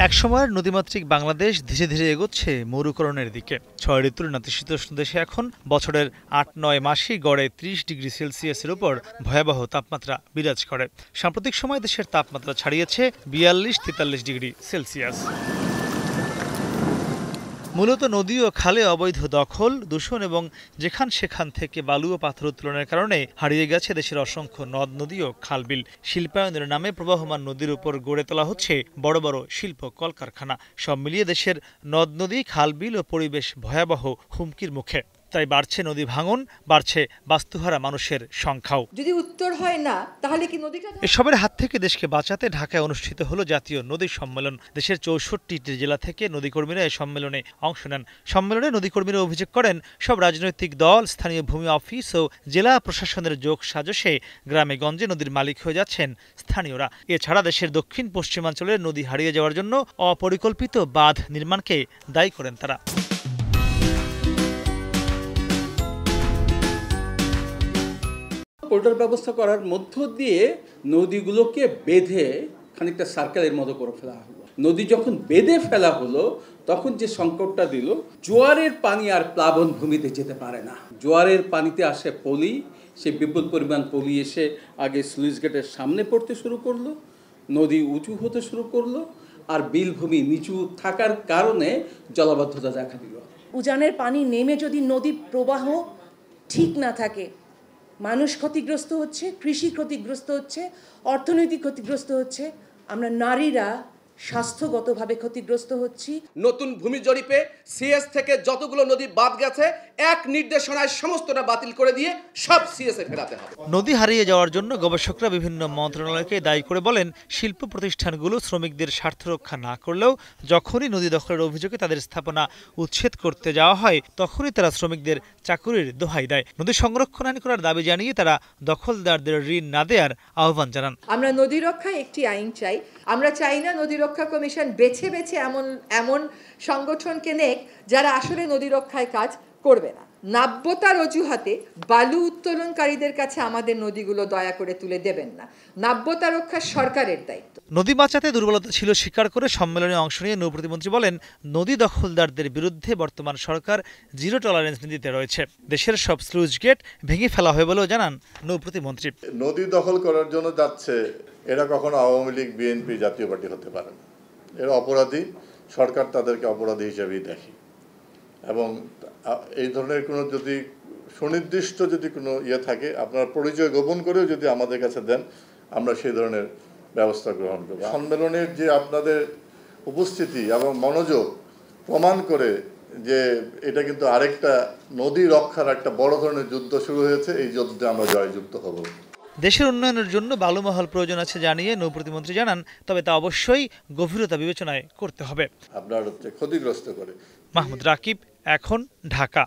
একসময়ের নদীমাতৃক বাংলাদেশ ধীরে ধীরে এগোচ্ছে মরুকরণের দিকে। ৬ ঋতুর নাতিশীতোষ্ণ দেশে এখন বছরের ৮-৯ মাসই গড়ে ৩০ ডিগ্রি সেলসিয়াসের উপর ভয়াবহ তাপমাত্রা বিরাজ করে। সাম্প্রতিক সময় দেশের তাপমাত্রা ছাড়িয়েছে ৪২-৪৩ ডিগ্রি সেলসিয়াস। মূলত নদী ও খালে অবৈধ দখল, দূষণ এবং যেখান সেখান থেকে বালু ও পাথর উত্তোলনের কারণে হারিয়ে গেছে দেশের অসংখ্য নদ নদী ও খালবিল। শিল্পায়নের নামে প্রবাহমান নদীর উপর গড়ে তোলা হচ্ছে বড় বড় শিল্প কলকারখানা। সব মিলিয়ে দেশের নদ নদী, খালবিল ও পরিবেশ ভয়াবহ হুমকির মুখে। তাই বাড়ছে নদী ভাঙন, বাড়ছে বাস্তুহারা মানুষের সংখ্যাও। যদি উত্তর হয় না, তাহলে কি নদীটা? এসবের হাত থেকে দেশকে বাঁচাতে ঢাকায় অনুষ্ঠিত হলো জাতীয় নদী সম্মেলন। দেশের ৬৪টি জেলা থেকে নদীকর্মীরা এই সম্মেলনে অংশ নেন। সম্মেলনে নদীকর্মীরা অভিযোগ করেন, সব রাজনৈতিক দল, স্থানীয় ভূমি অফিস ও জেলা প্রশাসনের যোগ সাজশে গ্রামে গঞ্জে নদীর মালিক হয়ে যাচ্ছেন স্থানীয়রা। এছাড়া দেশের দক্ষিণ পশ্চিমাঞ্চলের নদী হারিয়ে যাওয়ার জন্য অপরিকল্পিত বাঁধ নির্মাণকে দায়ী করেন তারা। পোর্টাল ব্যবস্থা করার মধ্য দিয়ে নদীগুলোকে বেঁধে খানিকটা সার্কেলের মতো করে ফেলা হলো। নদী যখন বেঁধে ফেলা হলো, তখন যে সংকটটা দিল, জোয়ারের পানি আর প্লাবন ভূমিতে যেতে পারে না। জোয়ারের পানিতে আসে পলি, সেই বিপুল পরিমাণ পলি এসে আগে স্লুইস গেটের সামনে পড়তে শুরু করলো, নদী উঁচু হতে শুরু করলো, আর বিলভূমি নিচু থাকার কারণে জলাবদ্ধতা দেখা দিল। উজানের পানি নেমে যদি নদী প্রবাহ ঠিক না থাকে, মানুষ ক্ষতিগ্রস্ত হচ্ছে, কৃষি ক্ষতিগ্রস্ত হচ্ছে, অর্থনৈতিক ক্ষতিগ্রস্ত হচ্ছে, আমরা নারীরা স্বাস্থ্যগতভাবে ক্ষতিগ্রস্ত হচ্ছি। নতুন ভূমি জরিপে সিএস থেকে যতগুলো নদী বাদ গেছে, এক নির্দেশনায় সমস্তটা বাতিল করে দিয়ে সব সিএসে ফেরাতে হবে। নদী হারিয়ে যাওয়ার জন্য গবেষকরা বিভিন্ন মন্ত্রণালয়কে দায়ী করে বলেন, শিল্প প্রতিষ্ঠানগুলো শ্রমিকদের স্বার্থ রক্ষা না করলেও যখনই নদী দখলের অভিযোগে তাদের স্থাপনা উচ্ছেদ করতে যাওয়া হয়, তখনই তারা শ্রমিকদের চাকুরির দোহাই দেয়। নদী সংরক্ষণ আইন করার দাবি জানিয়ে তারা দখলদারদের ঋণ না দেওয়ার আহ্বান জানান। আমরা নদী রক্ষায় একটি আইন চাই। আমরা চাই না নদী রক্ষা কমিশন বেছে বেছে এমন সংগঠনকে নেক যারা আসলে নদী রক্ষায় কাজ করবে না। নাব্যতার অজুহাতে বালু উত্তোলনকারীদের কাছে আমাদের নদীগুলো দয়া করে তুলে দেবেন না। নাব্যতা রক্ষা সরকারের দায়িত্ব। নদী বাঁচাতে দুর্বলতা ছিল স্বীকার করে সম্মেলনে অংশ নিয়ে নৌ প্রতিমন্ত্রী বলেন, নদী দখলদারদের বিরুদ্ধে বর্তমান সরকার জিরো টলারেন্স নীতিতে রয়েছে। দেশের সব স্লুইস গেট ভেঙে ফেলা হবে বলেও জানান নৌ প্রতিমন্ত্রী। নদী দখল করার জন্য যাচ্ছে, এরা কখনো আওয়ামী লীগ, বিএনপি, জাতীয় পার্টি হতে পারে না। এরা অপরাধী, সরকার তাদেরকে অপরাধী হিসেবেই দেখে। এবং এই ধরনের কোনো যদি সুনির্দিষ্ট যদি কোনো থাকে, আপনার পরিচয় গোপন করেও যদি আমাদের কাছে দেন, আমরা সেই ধরনের ব্যবস্থা গ্রহণ করব। সম্মেলনের যে আপনাদের উপস্থিতি এবং মনোযোগ প্রমাণ করে যে এটা কিন্তু আরেকটা নদী রক্ষার একটা বড় ধরনের যুদ্ধ শুরু হয়েছে। এই যুদ্ধে আমরা জয়যুক্ত হব। দেশের উন্নয়নের জন্য বালুমহল প্রয়োজন আছে জানিয়ে নৌ প্রতিমন্ত্রী জানান, তবে তা অবশ্যই গভীরতা বিবেচনায় করতে হবে। আপনার ক্ষতিগ্রস্ত করে। মাহমুদ রাকিব, এখন, ঢাকা।